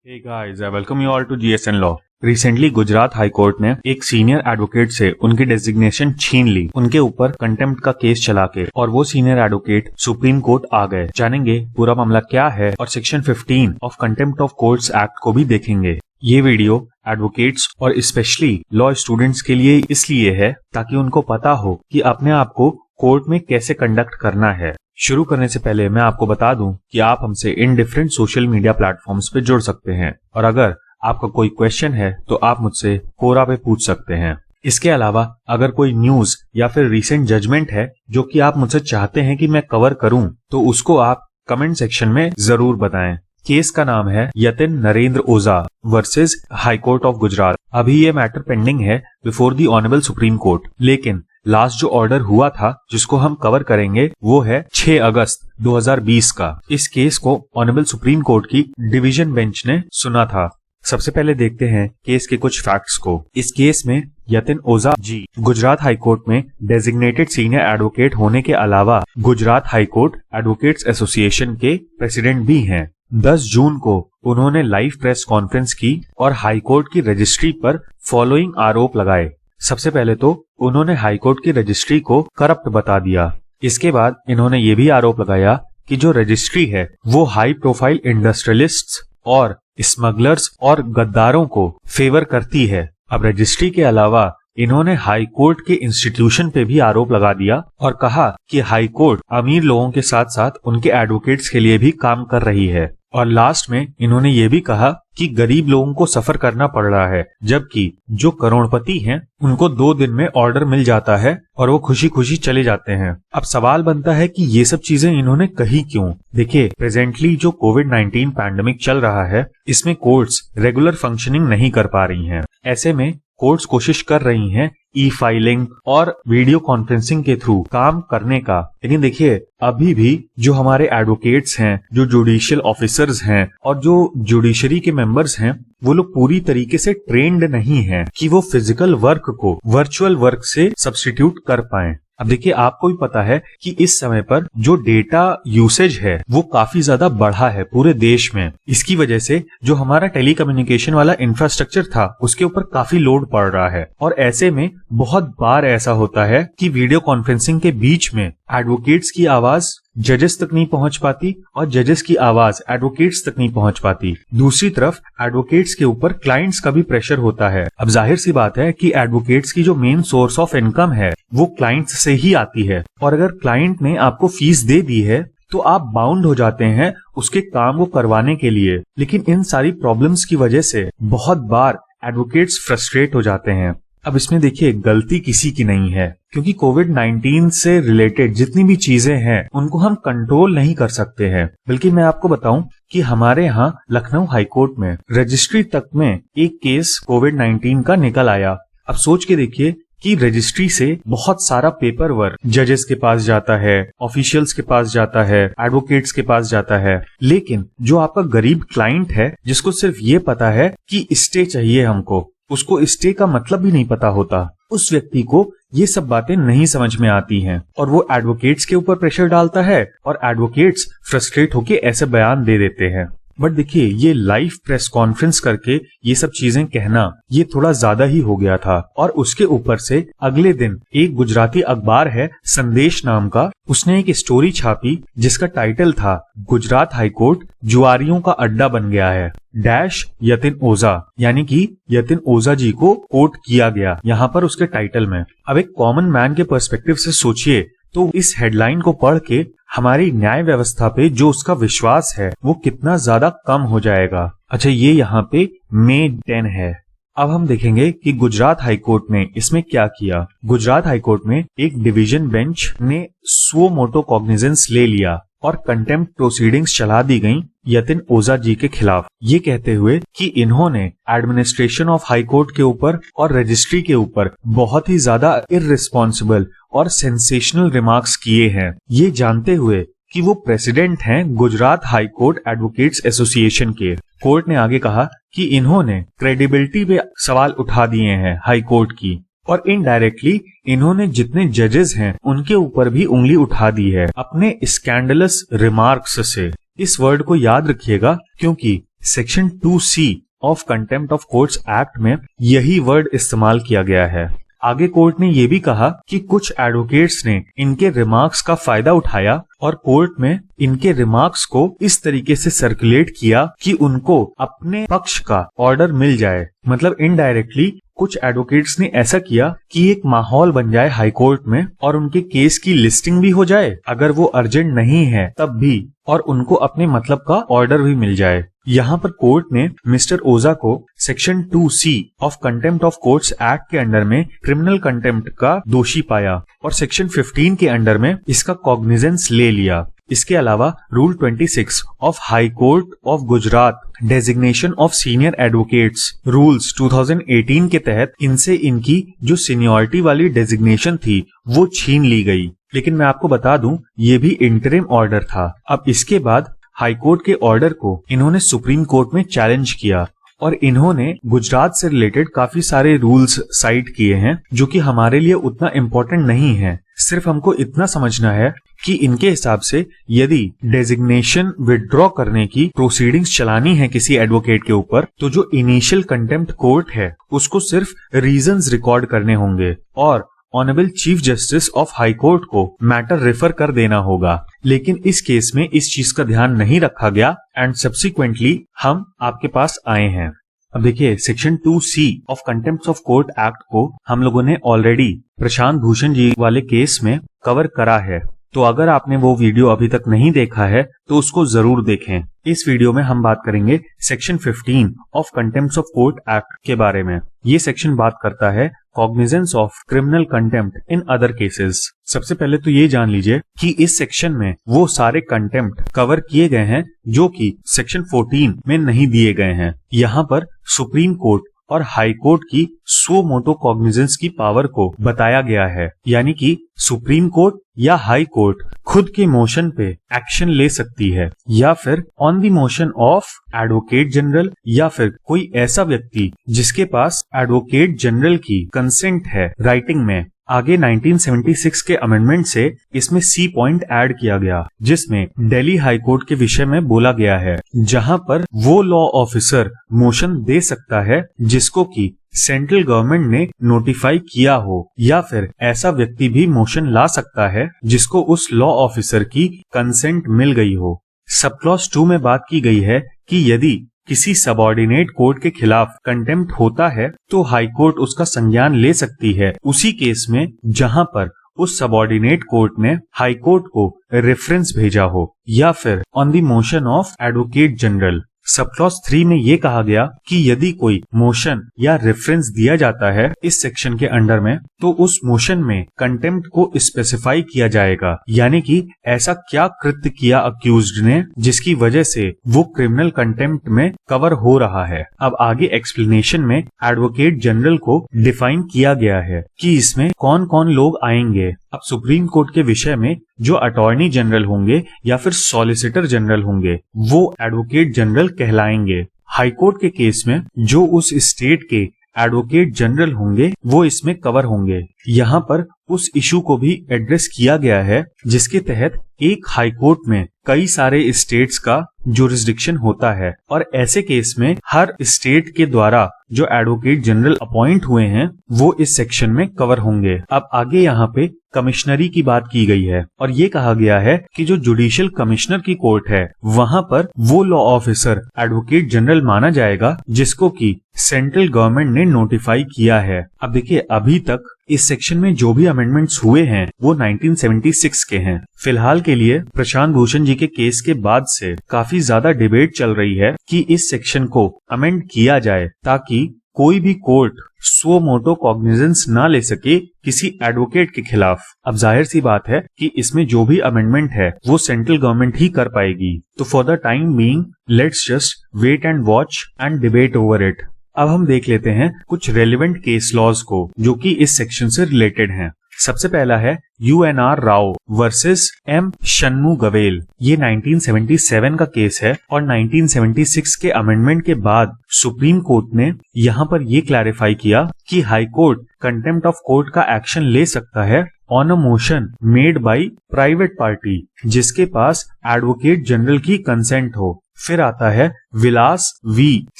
Hey guys, I welcome you all to GSN Law. Recently Gujarat high court ने एक senior advocate से उनकी designation छीन ली, उनके ऊपर कंटेम्प्ट का केस चला के, और वो सीनियर एडवोकेट सुप्रीम कोर्ट आ गए। जानेंगे पूरा मामला क्या है और section 15 of contempt of courts act को भी देखेंगे। ये वीडियो एडवोकेट्स और स्पेशली लॉ स्टूडेंट्स के लिए इसलिए है ताकि उनको पता हो कि अपने आप को कोर्ट में कैसे कंडक्ट करना है। शुरू करने से पहले मैं आपको बता दूं कि आप हमसे in different social media platforms पे जुड़ सकते हैं और अगर आपका कोई क्वेश्चन है तो आप मुझसे कोरा पे पूछ सकते हैं। इसके अलावा अगर कोई न्यूज या फिर रीसेंट जजमेंट है जो कि आप मुझसे चाहते हैं कि मैं कवर करूं तो उसको आप कमेंट सेक्शन में जरूर बताएं। केस का नाम है Yatin Narendra Ojha versus High Court of Gujarat. अभी ये मैटर पेंडिंग है before the honourable Supreme Court, लेकिन लास्ट जो ऑर्डर हुआ था जिसको हम कवर करेंगे वो है 6 अगस्त 2020 का। इस केस को ऑनरेबल सुप्रीम कोर्ट की डिवीजन बेंच ने सुना था। सबसे पहले देखते हैं केस के कुछ फैक्ट्स को। इस केस में यतिन ओझा जी गुजरात हाई कोर्ट में डेजिग्नेटेड सीनियर एडवोकेट होने के अलावा Gujarat high court advocates association के प्रेसिडेंट भी हैं। 10 जून को उन्होंने लाइव प्रेस कॉन्फ्रेंस की और हाई कोर्ट की रजिस्ट्री पर फॉलोइंग आरोप लगाए। सबसे पहले तो उन्होंने हाई कोर्ट की रजिस्ट्री को करप्ट बता दिया। इसके बाद इन्होंने ये भी आरोप लगाया कि जो रजिस्ट्री है वो हाई प्रोफाइल इंडस्ट्रियलिस्ट्स और स्मगलर्स और गद्दारों को फेवर करती है। अब रजिस्ट्री के अलावा इन्होंने हाई कोर्ट के इंस्टीट्यूशन पे भी आरोप लगा दिया और कहा कि हाई कोर्ट अमीर लोगों के साथ साथ उनके एडवोकेट्स के लिए भी काम कर रही है। और लास्ट में इन्होंने ये भी कहा कि गरीब लोगों को सफर करना पड़ रहा है, जबकि जो करोड़पति हैं उनको 2 दिन में ऑर्डर मिल जाता है और वो खुशी खुशी चले जाते हैं। अब सवाल बनता है कि ये सब चीजें इन्होंने कही क्यों। देखिए, प्रेजेंटली जो कोविड-19 पैंडेमिक चल रहा है इसमें कोर्ट्स रेगुलर फंक्शनिंग नहीं कर पा रही हैं। ऐसे में कोर्ट्स कोशिश कर रही हैं ई फाइलिंग और वीडियो कॉन्फ्रेंसिंग के थ्रू काम करने का। लेकिन देखिए, अभी भी जो हमारे एडवोकेट्स हैं, जो जुडिशियल ऑफिसर्स हैं और जो जुडिशरी के मेंबर्स हैं, वो लोग पूरी तरीके से ट्रेंड नहीं हैं कि वो फिजिकल वर्क को वर्चुअल वर्क से सब्स्टिट्यूट कर पाएं। अब देखिए, आपको भी पता है कि इस समय पर जो डेटा यूसेज है वो काफी ज्यादा बढ़ा है पूरे देश में। इसकी वजह से जो हमारा टेलीकम्युनिकेशन वाला इंफ्रास्ट्रक्चर था उसके ऊपर काफी लोड पड़ रहा है। और ऐसे में बहुत बार ऐसा होता है कि वीडियो कॉन्फ्रेंसिंग के बीच में एडवोकेट्स की आवाज जजेस तक नहीं पहुंच पाती और जजेस की आवाज एडवोकेट्स तक नहीं पहुंच पाती। दूसरी तरफ एडवोकेट्स के ऊपर क्लाइंट्स का भी प्रेशर होता है। अब जाहिर सी बात है कि एडवोकेट्स की जो मेन सोर्स ऑफ इनकम है वो क्लाइंट्स से ही आती है, और अगर क्लाइंट ने आपको फीस दे दी है तो आप बाउंड हो जाते हैं उसके काम को करवाने के लिए। लेकिन इन सारी प्रॉब्लम्स की वजह से बहुत बार एडवोकेट्स फ्रस्ट्रेट हो जाते हैं। अब इसमें देखिए, गलती किसी की नहीं है, क्योंकि कोविड-19 से रिलेटेड जितनी भी चीजें हैं उनको हम कंट्रोल नहीं कर सकते हैं। बल्कि मैं आपको बताऊं कि हमारे यहाँ लखनऊ हाई कोर्ट में रजिस्ट्री तक में एक केस कोविड-19 का निकल आया। अब सोच के देखिए कि रजिस्ट्री से बहुत सारा पेपर वर्क जजेस के पास जाता है, ऑफिशियल्स के पास जाता है, एडवोकेट्स के पास जाता है, लेकिन जो आपका गरीब क्लाइंट है जिसको सिर्फ ये पता है कि स्टे चाहिए हमको, उसको स्टे का मतलब भी नहीं पता होता, उस व्यक्ति को ये सब बातें नहीं समझ में आती हैं और वो एडवोकेट्स के ऊपर प्रेशर डालता है और एडवोकेट्स फ्रस्ट्रेट होके ऐसे बयान दे देते हैं। बट देखिए, ये लाइव प्रेस कॉन्फ्रेंस करके ये सब चीजें कहना ये थोड़ा ज्यादा ही हो गया था। और उसके ऊपर से अगले दिन एक गुजराती अखबार है संदेश नाम का, उसने एक स्टोरी छापी जिसका टाइटल था गुजरात हाई कोर्ट जुआरियों का अड्डा बन गया है डैश यतिन ओझा, यानी कि यतिन ओझा जी को कोट किया गया यहाँ पर उसके टाइटल में। अब एक कॉमन मैन के पर्सपेक्टिव से सोचिए तो इस हेडलाइन को पढ़ के हमारी न्याय व्यवस्था पे जो उसका विश्वास है वो कितना ज्यादा कम हो जाएगा। अच्छा, ये यहाँ पे May 10 है। अब हम देखेंगे कि गुजरात हाई कोर्ट ने इसमें क्या किया। गुजरात हाई कोर्ट में एक डिवीजन बेंच ने सुओ मोटो कॉग्निजेंस ले लिया और कंटेम्प्ट प्रोसीडिंग्स चला दी गई यतिन ओझा जी के खिलाफ, ये कहते हुए कि इन्होंने एडमिनिस्ट्रेशन ऑफ हाई कोर्ट के ऊपर और रजिस्ट्री के ऊपर बहुत ही ज्यादा इररिस्पॉन्सिबल और सेंसेशनल रिमार्क्स किए हैं, ये जानते हुए कि वो प्रेसिडेंट हैं Gujarat high court advocates association के। कोर्ट ने आगे कहा कि इन्होंने क्रेडिबिलिटी पे सवाल उठा दिए हैं हाई कोर्ट की, और इनडायरेक्टली इन्होंने जितने जजेस हैं उनके ऊपर भी उंगली उठा दी है अपने स्कैंडलस रिमार्क्स से। इस वर्ड को याद रखिएगा, क्योंकि section 2C of contempt of courts act में यही वर्ड इस्तेमाल किया गया है। आगे कोर्ट ने यह भी कहा कि कुछ एडवोकेट्स ने इनके रिमार्क्स का फायदा उठाया और कोर्ट में इनके रिमार्क्स को इस तरीके से सर्कुलेट किया कि उनको अपने पक्ष का ऑर्डर मिल जाए। मतलब इनडायरेक्टली कुछ एडवोकेट्स ने ऐसा किया कि एक माहौल बन जाए हाई कोर्ट में और उनके केस की लिस्टिंग भी हो जाए अगर वो अर्जेंट नहीं है तब भी, और उनको अपने मतलब का ऑर्डर भी मिल जाए। यहाँ पर कोर्ट ने मिस्टर ओजा को section 2C of contempt of courts act के अंडर में क्रिमिनल कंटेम्प्ट का दोषी पाया और सेक्शन 15 के अंडर में इसका कॉग्निजेंस ले लिया। इसके अलावा rule 26 of high Court of Gujarat designation of senior advocates rules 2018 के तहत इनसे इनकी जो सीनियरिटी वाली डेजिग्नेशन थी वो छीन ली गई। लेकिन मैं आपको बता दूं ये भी इंटरिम ऑर्डर था। अब इसके बाद हाई कोर्ट के ऑर्डर को इन्होंने सुप्रीम कोर्ट में चैलेंज किया और इन्होंने गुजरात से रिलेटेड काफी सारे रूल्स साइट किए हैं जो कि हमारे लिए उतना इम्पोर्टेंट नहीं है। सिर्फ हमको इतना समझना है कि इनके हिसाब से यदि डेजिग्नेशन विड्रॉ करने की प्रोसीडिंग्स चलानी है किसी एडवोकेट के ऊपर तो जो इनिशियल कंटेम्प्ट कोर्ट है उसको सिर्फ रीजंस रिकॉर्ड करने होंगे और honourable chief justice of high court को मैटर रेफर कर देना होगा। लेकिन इस केस में इस चीज का ध्यान नहीं रखा गया एंड सब्सिक्वेंटली हम आपके पास आए हैं। अब देखिए section 2C of contempt of court act को हम लोगों ने ऑलरेडी प्रशांत भूषण जी वाले केस में कवर करा है, तो अगर आपने वो वीडियो अभी तक नहीं देखा है तो उसको जरूर देखें। इस वीडियो में हम बात करेंगे section 15 of contempt of court act के बारे में। ये सेक्शन बात करता है cognizance of criminal contempt in other cases. सबसे पहले तो ये जान लीजिए कि इस सेक्शन में वो सारे कंटेम्प्ट कवर किए गए हैं जो कि सेक्शन 14 में नहीं दिए गए हैं। यहाँ पर सुप्रीम कोर्ट और हाई कोर्ट की सो मोटो कॉग्निजेंस की पावर को बताया गया है, यानी कि सुप्रीम कोर्ट या हाई कोर्ट खुद के मोशन पे एक्शन ले सकती है या फिर on the motion of advocate general या फिर कोई ऐसा व्यक्ति जिसके पास एडवोकेट जनरल की कंसेंट है राइटिंग में। आगे 1976 के अमेंडमेंट से इसमें सी पॉइंट ऐड किया गया जिसमें दिल्ली हाई कोर्ट के विषय में बोला गया है जहां पर वो लॉ ऑफिसर मोशन दे सकता है जिसको कि सेंट्रल गवर्नमेंट ने नोटिफाई किया हो या फिर ऐसा व्यक्ति भी मोशन ला सकता है जिसको उस लॉ ऑफिसर की कंसेंट मिल गई हो। सब क्लॉज 2 में बात की गई है कि यदि किसी सबऑर्डिनेट कोर्ट के खिलाफ कंटेम्प्ट होता है तो हाई कोर्ट उसका संज्ञान ले सकती है उसी केस में जहां पर उस सबऑर्डिनेट कोर्ट ने हाई कोर्ट को रेफरेंस भेजा हो या फिर on the motion of advocate general. Sub clause 3 में ये कहा गया कि यदि कोई मोशन या रेफरेंस दिया जाता है इस सेक्शन के अंडर में तो उस मोशन में कंटेम्प्ट को स्पेसिफाई किया जाएगा, यानी कि ऐसा क्या कृत्य किया अक्यूज्ड ने जिसकी वजह से वो क्रिमिनल कंटेम्प्ट में कवर हो रहा है। अब आगे एक्सप्लेनेशन में एडवोकेट जनरल को डिफाइन किया गया है कि इसमें कौन कौन लोग आएंगे। अब सुप्रीम कोर्ट के विषय में जो अटॉर्नी जनरल होंगे या फिर सॉलिसिटर जनरल होंगे वो एडवोकेट जनरल कहलाएंगे। हाई कोर्ट के केस में जो उस स्टेट के एडवोकेट जनरल होंगे वो इसमें कवर होंगे। यहाँ पर उस इशू को भी एड्रेस किया गया है जिसके तहत एक हाई कोर्ट में कई सारे स्टेट्स का जुरिस्डिक्शन होता है और ऐसे केस में हर स्टेट के द्वारा जो एडवोकेट जनरल अपॉइंट हुए हैं वो इस सेक्शन में कवर होंगे। अब आगे यहाँ पे कमिश्नरी की बात की गई है और ये कहा गया है कि जो जुडिशियल कमिश्नर की कोर्ट है वहाँ पर वो लॉ ऑफिसर एडवोकेट जनरल माना जाएगा जिसको कि सेंट्रल गवर्नमेंट ने नोटिफाई किया है। अब देखिए अभी तक इस सेक्शन में जो भी अमेंडमेंट्स हुए हैं वो 1976 के हैं। फिलहाल के लिए प्रशांत भूषण जी के केस के बाद से काफी ज्यादा डिबेट चल रही है कि इस सेक्शन को अमेंड किया जाए ताकि कोई भी कोर्ट सो मोटो कॉग्निजेंस ना ले सके किसी एडवोकेट के खिलाफ। अब जाहिर सी बात है कि इसमें जो भी अमेंडमेंट है वो सेंट्रल गवर्नमेंट ही कर पाएगी। तो for the time being let's just wait and watch and debate over it. अब हम देख लेते हैं कुछ रेलिवेंट केस लॉज को जो कि इस सेक्शन से रिलेटेड हैं। सबसे पहला है UNR राव वर्सेस M शन्मुगवेल। ये 1977 का केस है और 1976 के अमेंडमेंट के बाद सुप्रीम कोर्ट ने यहाँ पर ये क्लैरिफाई किया कि high court contempt of court का एक्शन ले सकता है on a motion made by private party जिसके पास एडवोकेट जनरल की कंसेंट हो। फिर आता है विलास वी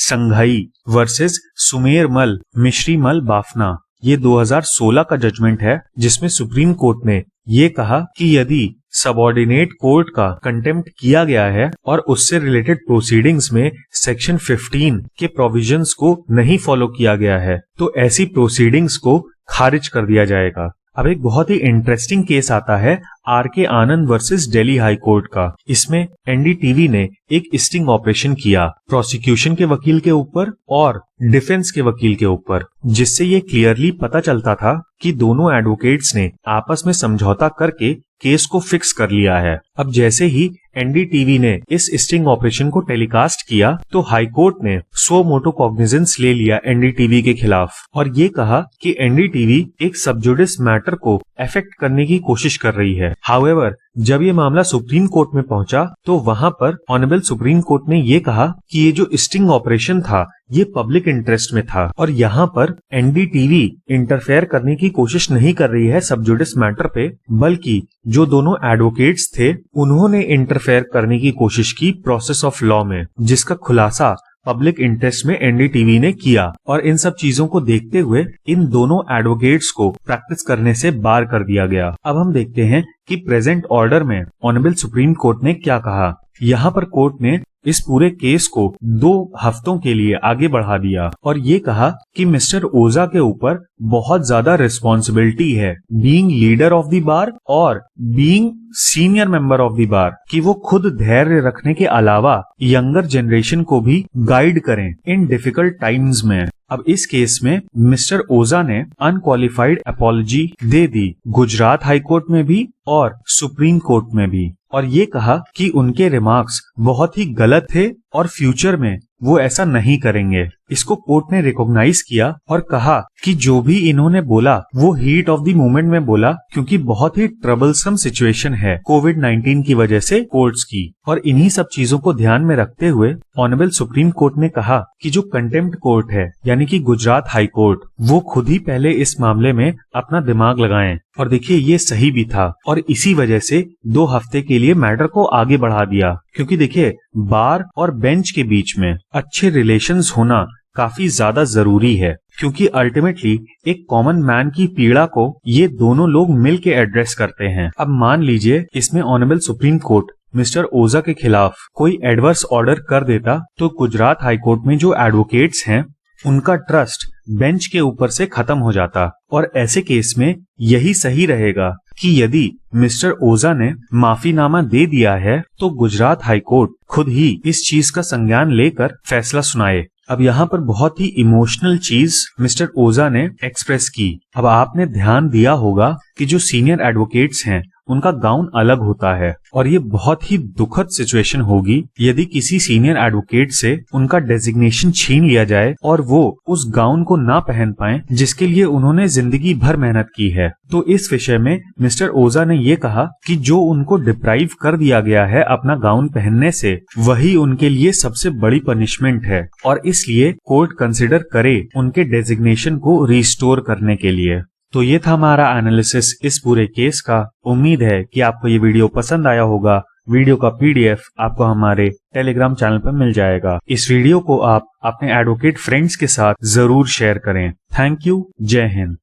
संघाई वर्सेस सुमेरमल मिश्रीमल बाफना। ये 2016 का जजमेंट है जिसमें सुप्रीम कोर्ट ने ये कहा कि यदि सबऑर्डिनेट कोर्ट का कंटेम्प्ट किया गया है और उससे रिलेटेड प्रोसीडिंग्स में सेक्शन 15 के प्रोविजंस को नहीं फॉलो किया गया है तो ऐसी प्रोसीडिंग्स को खारिज कर दिया जाएगा। अब एक बहुत ही इंटरेस्टिंग केस आता है आर.के. आनंद वर्सेस दिल्ली हाई कोर्ट का। इसमें एनडीटीवी ने एक स्टिंग ऑपरेशन किया प्रोसिक्यूशन के वकील के ऊपर और डिफेंस के वकील के ऊपर, जिससे ये क्लियरली पता चलता था कि दोनों एडवोकेट्स ने आपस में समझौता करके केस को फिक्स कर लिया है। अब जैसे ही एनडीटीवी ने इस स्टिंग ऑपरेशन को टेलीकास्ट किया तो हाई कोर्ट ने सो मोटो कॉग्निजेंस ले लिया एनडीटीवी के खिलाफ और ये कहा कि एनडीटीवी एक सबजुडिस मैटर को अफेक्ट करने की कोशिश कर रही है। हाउएवर, जब ये मामला सुप्रीम कोर्ट में पहुंचा तो वहां पर ऑनरेबल सुप्रीम कोर्ट ने ये कहा कि ये जो स्टिंग ऑपरेशन था ये पब्लिक इंटरेस्ट में था और यहाँ पर एनडीटीवी इंटरफेयर करने की कोशिश नहीं कर रही है सबजुडिस मैटर पे, बल्कि जो दोनों एडवोकेट्स थे उन्होंने इंटरफेयर करने की कोशिश की प्रोसेस ऑफ लॉ में, जिसका खुलासा पब्लिक इंटरेस्ट में एनडीटीवी ने किया। और इन सब चीजों को देखते हुए इन दोनों एडवोकेट्स को प्रैक्टिस करने से बार कर दिया गया। अब हम देखते हैं कि प्रेजेंट ऑर्डर में ऑनरेबल सुप्रीम कोर्ट ने क्या कहा। यहाँ पर कोर्ट ने इस पूरे केस को 2 हफ्तों के लिए आगे बढ़ा दिया और ये कहा कि मिस्टर ओजा के ऊपर बहुत ज्यादा रिस्पॉन्सिबिलिटी है being leader of the bar और being senior member of the bar, कि वो खुद धैर्य रखने के अलावा यंगर जनरेशन को भी गाइड करें इन डिफिकल्ट टाइम्स में। अब इस केस में मिस्टर ओजा ने अनक्वालिफाइड अपॉलजी दे दी गुजरात हाई कोर्ट में भी और सुप्रीम कोर्ट में भी, और ये कहा कि उनके रिमार्क्स बहुत ही गलत थे और फ्यूचर में वो ऐसा नहीं करेंगे। इसको कोर्ट ने रिकॉग्नाइज किया और कहा कि जो भी इन्होंने बोला वो हीट ऑफ द मोमेंट में बोला, क्योंकि बहुत ही ट्रबलसम सिचुएशन है कोविड-19 की वजह से कोर्ट्स की। और इन्हीं सब चीजों को ध्यान में रखते हुए ऑनरेबल सुप्रीम कोर्ट ने कहा कि जो कंटेम्प्ट कोर्ट है यानी कि गुजरात हाई कोर्ट, वो खुद ही पहले इस मामले में अपना दिमाग लगाएं। और देखिए ये सही भी था और इसी वजह से 2 हफ्ते के लिए मैटर को आगे बढ़ा दिया, क्योंकि देखिए बार और बेंच के बीच में अच्छे रिलेशंस होना काफी ज्यादा जरूरी है, क्योंकि अल्टीमेटली एक कॉमन मैन की पीड़ा को ये दोनों लोग मिल के एड्रेस करते हैं। अब मान लीजिए इसमें ऑनरेबल सुप्रीम कोर्ट मिस्टर ओजा के खिलाफ कोई एडवर्स ऑर्डर कर देता तो गुजरात हाई कोर्ट में जो एडवोकेट्स हैं उनका ट्रस्ट बेंच के ऊपर से खत्म हो जाता। और ऐसे केस में यही सही रहेगा कि यदि मिस्टर ओजा ने माफीनामा दे दिया है तो गुजरात हाई कोर्ट खुद ही इस चीज का संज्ञान लेकर फैसला सुनाए। अब यहाँ पर बहुत ही इमोशनल चीज मिस्टर ओजा ने एक्सप्रेस की। अब आपने ध्यान दिया होगा कि जो सीनियर एडवोकेट्स हैं उनका गाउन अलग होता है और ये बहुत ही दुखद सिचुएशन होगी यदि किसी सीनियर एडवोकेट से उनका डेजिग्नेशन छीन लिया जाए और वो उस गाउन को ना पहन पाए जिसके लिए उन्होंने जिंदगी भर मेहनत की है। तो इस विषय में मिस्टर ओजा ने ये कहा कि जो उनको डिप्राइव कर दिया गया है अपना गाउन पहनने से, वही उनके लिए सबसे बड़ी पनिशमेंट है और इसलिए कोर्ट कंसिडर करे उनके डेजिग्नेशन को रिस्टोर करने के लिए। तो ये था हमारा एनालिसिस इस पूरे केस का। उम्मीद है कि आपको ये वीडियो पसंद आया होगा। वीडियो का PDF आपको हमारे टेलीग्राम चैनल पर मिल जाएगा। इस वीडियो को आप अपने एडवोकेट फ्रेंड्स के साथ जरूर शेयर करें। Thank you. जय हिंद।